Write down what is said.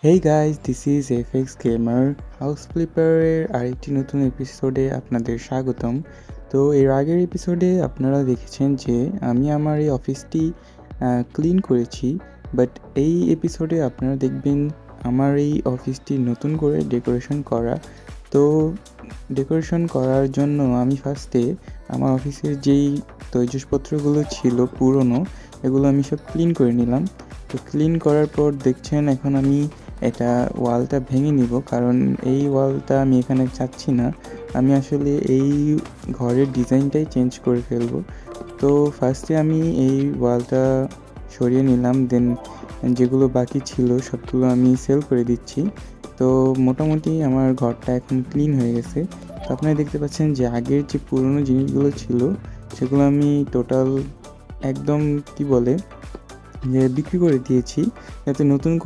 Hey guys, this is FX gamer. House ফ্লিপারের আরেকটি নতুন এপিসোডে আপনাদের স্বাগতম। তো এর আগের এপিসোডে আপনারা দেখেছেন যে আমি আমার এই অফিসটি ক্লিন করেছি, বাট এই এপিসোডে আপনারা দেখবেন আমার এই অফিসটি নতুন করে ডেকোরেশন করা। তো ডেকোরেশন করার জন্য আমি ফার্স্টে আমার অফিসের যেই তৈজসপত্রগুলো ছিল পুরনো, এগুলো আমি সব ক্লিন করে নিলাম। তো ক্লিন করার পর দেখছেন এখন আমি এটা ওয়ালটা ভেঙে নিব, কারণ এই ওয়ালটা আমি এখানে চাচ্ছি না। আমি আসলে এই ঘরের ডিজাইনটাই চেঞ্জ করে ফেলবো। তো ফার্স্টে আমি এই ওয়ালটা সরিয়ে নিলাম, দেন যেগুলো বাকি ছিল সবগুলো আমি সেল করে দিচ্ছি। তো মোটামুটি আমার ঘরটা এখন ক্লিন হয়ে গেছে। তো আপনারা দেখতে পাচ্ছেন যে আগের যে পুরনো জিনিসগুলো ছিল সেগুলো আমি টোটাল একদম বিক্রি করে দিয়েছি, যাতে নতুন করে